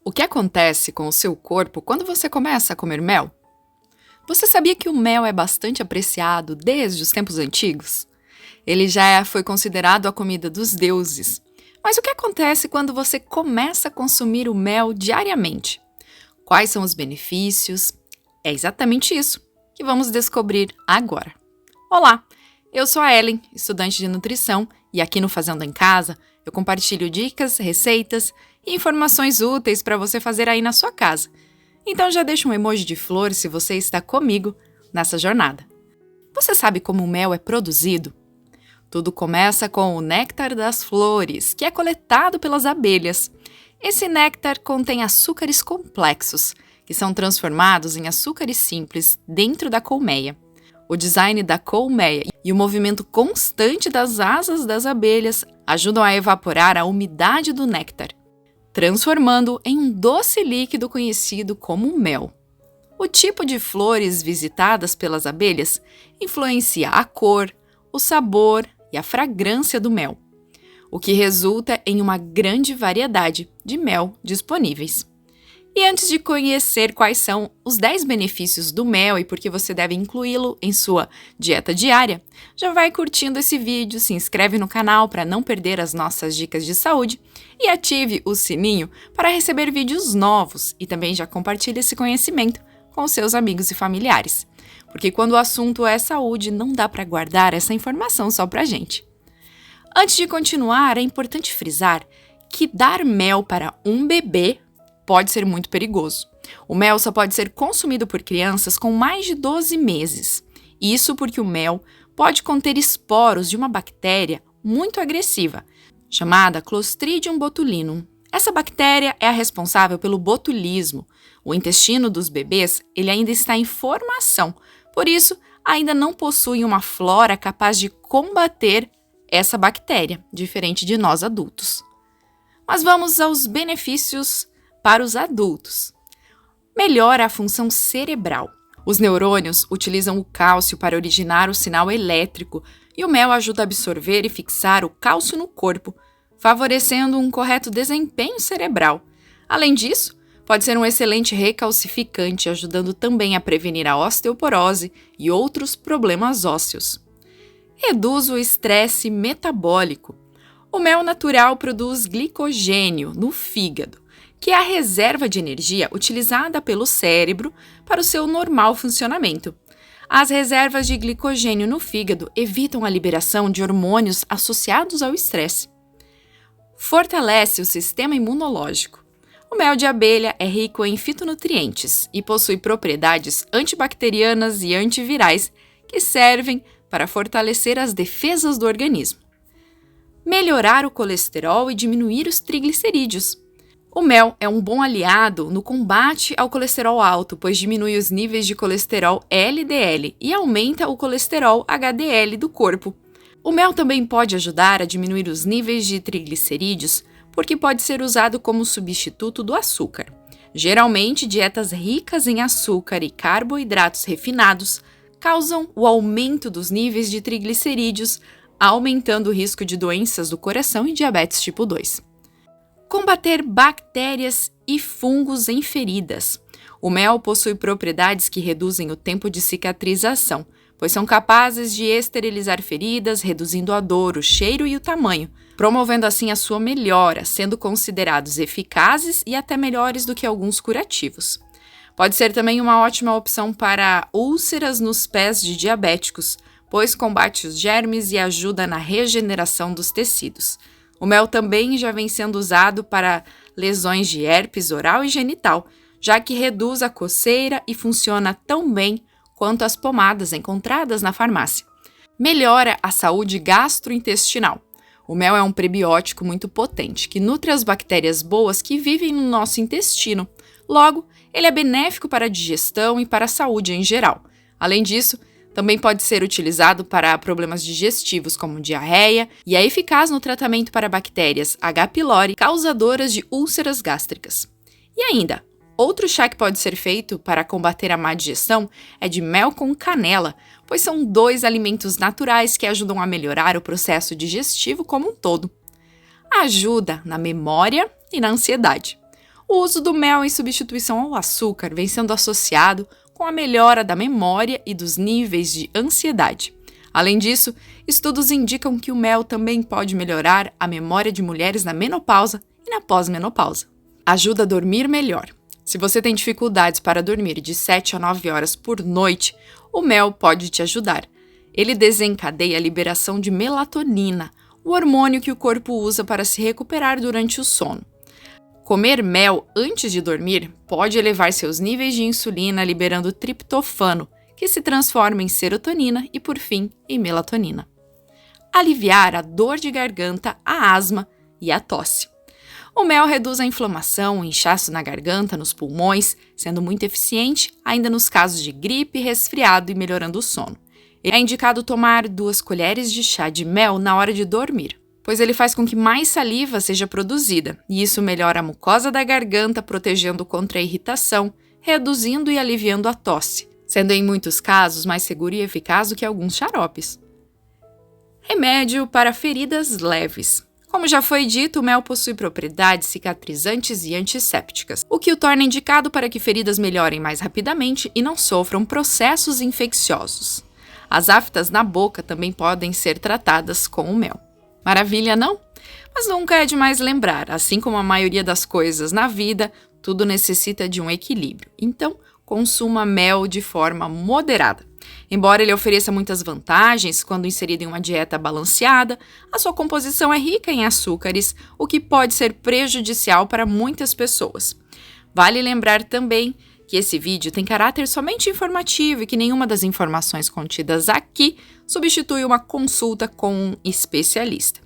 O que acontece com o seu corpo quando você começa a comer mel? Você sabia que o mel é bastante apreciado desde os tempos antigos? Ele já foi considerado a comida dos deuses. Mas o que acontece quando você começa a consumir o mel diariamente? Quais são os benefícios? É exatamente isso que vamos descobrir agora. Olá, eu sou a Ellen, estudante de nutrição, e aqui no Fazendo em Casa eu compartilho dicas, receitas e informações úteis para você fazer aí na sua casa. Então já deixa um emoji de flor se você está comigo nessa jornada. Você sabe como o mel é produzido? Tudo começa com o néctar das flores, que é coletado pelas abelhas. Esse néctar contém açúcares complexos, que são transformados em açúcares simples dentro da colmeia. O design da colmeia e o movimento constante das asas das abelhas ajudam a evaporar a umidade do néctar, transformando em um doce líquido conhecido como mel. O tipo de flores visitadas pelas abelhas influencia a cor, o sabor e a fragrância do mel, o que resulta em uma grande variedade de mel disponíveis. E antes de conhecer quais são os 10 benefícios do mel e por que você deve incluí-lo em sua dieta diária, já vai curtindo esse vídeo, se inscreve no canal para não perder as nossas dicas de saúde e ative o sininho para receber vídeos novos e também já compartilhe esse conhecimento com seus amigos e familiares. Porque quando o assunto é saúde, não dá para guardar essa informação só pra gente. Antes de continuar, é importante frisar que dar mel para um bebê pode ser muito perigoso. O mel só pode ser consumido por crianças com mais de 12 meses. Isso porque o mel pode conter esporos de uma bactéria muito agressiva, chamada Clostridium botulinum. Essa bactéria é a responsável pelo botulismo. O intestino dos bebês ele ainda está em formação, por isso ainda não possui uma flora capaz de combater essa bactéria, diferente de nós adultos. Mas vamos aos benefícios para os adultos. Melhora a função cerebral. Os neurônios utilizam o cálcio para originar o sinal elétrico e o mel ajuda a absorver e fixar o cálcio no corpo, favorecendo um correto desempenho cerebral. Além disso, pode ser um excelente recalcificante, ajudando também a prevenir a osteoporose e outros problemas ósseos. Reduz o estresse metabólico. O mel natural produz glicogênio no fígado, que é a reserva de energia utilizada pelo cérebro para o seu normal funcionamento. As reservas de glicogênio no fígado evitam a liberação de hormônios associados ao estresse. Fortalece o sistema imunológico. O mel de abelha é rico em fitonutrientes e possui propriedades antibacterianas e antivirais que servem para fortalecer as defesas do organismo. Melhorar o colesterol e diminuir os triglicerídeos. O mel é um bom aliado no combate ao colesterol alto, pois diminui os níveis de colesterol LDL e aumenta o colesterol HDL do corpo. O mel também pode ajudar a diminuir os níveis de triglicerídeos, porque pode ser usado como substituto do açúcar. Geralmente, dietas ricas em açúcar e carboidratos refinados causam o aumento dos níveis de triglicerídeos, aumentando o risco de doenças do coração e diabetes tipo 2. Combater bactérias e fungos em feridas. O mel possui propriedades que reduzem o tempo de cicatrização, pois são capazes de esterilizar feridas, reduzindo a dor, o cheiro e o tamanho, promovendo assim a sua melhora, sendo considerados eficazes e até melhores do que alguns curativos. Pode ser também uma ótima opção para úlceras nos pés de diabéticos, pois combate os germes e ajuda na regeneração dos tecidos. O mel também já vem sendo usado para lesões de herpes oral e genital, já que reduz a coceira e funciona tão bem quanto as pomadas encontradas na farmácia. Melhora a saúde gastrointestinal. O mel é um prebiótico muito potente, que nutre as bactérias boas que vivem no nosso intestino. Logo, ele é benéfico para a digestão e para a saúde em geral. Além disso, também pode ser utilizado para problemas digestivos como diarreia e é eficaz no tratamento para bactérias H. pylori causadoras de úlceras gástricas. E ainda, outro chá que pode ser feito para combater a má digestão é de mel com canela, pois são 2 alimentos naturais que ajudam a melhorar o processo digestivo como um todo. Ajuda na memória e na ansiedade. O uso do mel em substituição ao açúcar vem sendo associado com a melhora da memória e dos níveis de ansiedade. Além disso, estudos indicam que o mel também pode melhorar a memória de mulheres na menopausa e na pós-menopausa. Ajuda a dormir melhor. Se você tem dificuldades para dormir de 7 a 9 horas por noite, o mel pode te ajudar. Ele desencadeia a liberação de melatonina, o hormônio que o corpo usa para se recuperar durante o sono. Comer mel antes de dormir pode elevar seus níveis de insulina, liberando triptofano, que se transforma em serotonina e, por fim, em melatonina. Aliviar a dor de garganta, a asma e a tosse. O mel reduz a inflamação, o inchaço na garganta, nos pulmões, sendo muito eficiente ainda nos casos de gripe, resfriado e melhorando o sono. É indicado tomar 2 colheres de chá de mel na hora de dormir, pois ele faz com que mais saliva seja produzida, e isso melhora a mucosa da garganta, protegendo contra a irritação, reduzindo e aliviando a tosse, sendo em muitos casos mais seguro e eficaz do que alguns xaropes. Remédio para feridas leves. Como já foi dito, o mel possui propriedades cicatrizantes e antissépticas, o que o torna indicado para que feridas melhorem mais rapidamente e não sofram processos infecciosos. As aftas na boca também podem ser tratadas com o mel. Maravilha, não? Mas nunca é demais lembrar, assim como a maioria das coisas na vida, tudo necessita de um equilíbrio. Então, consuma mel de forma moderada. Embora ele ofereça muitas vantagens quando inserido em uma dieta balanceada, a sua composição é rica em açúcares, o que pode ser prejudicial para muitas pessoas. Vale lembrar também que esse vídeo tem caráter somente informativo e que nenhuma das informações contidas aqui substitui uma consulta com um especialista.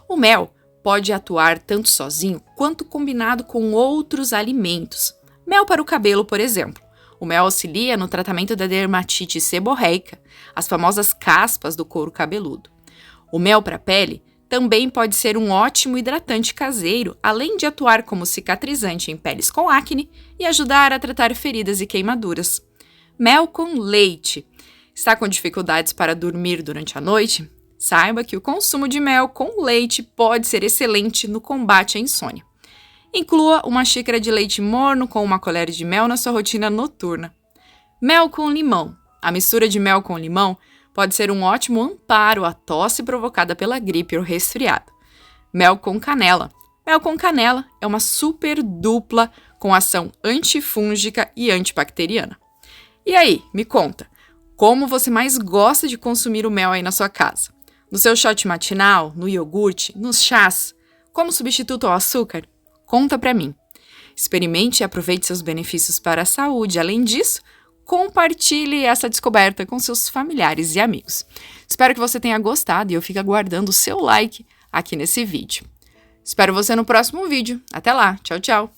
O mel pode atuar tanto sozinho quanto combinado com outros alimentos. Mel para o cabelo, por exemplo. O mel auxilia no tratamento da dermatite seborreica, as famosas caspas do couro cabeludo. O mel para a pele também pode ser um ótimo hidratante caseiro, além de atuar como cicatrizante em peles com acne e ajudar a tratar feridas e queimaduras. Mel com leite. Está com dificuldades para dormir durante a noite? Saiba que o consumo de mel com leite pode ser excelente no combate à insônia. Inclua uma xícara de leite morno com uma colher de mel na sua rotina noturna. Mel com limão. A mistura de mel com limão pode ser um ótimo amparo à tosse provocada pela gripe ou resfriado. Mel com canela. Mel com canela é uma super dupla com ação antifúngica e antibacteriana. E aí, me conta, como você mais gosta de consumir o mel aí na sua casa? No seu shot matinal, no iogurte, nos chás? Como substituto ao açúcar? Conta pra mim. Experimente e aproveite seus benefícios para a saúde. Além disso, compartilhe essa descoberta com seus familiares e amigos. Espero que você tenha gostado e eu fico aguardando o seu like aqui nesse vídeo. Espero você no próximo vídeo. Até lá. Tchau, tchau.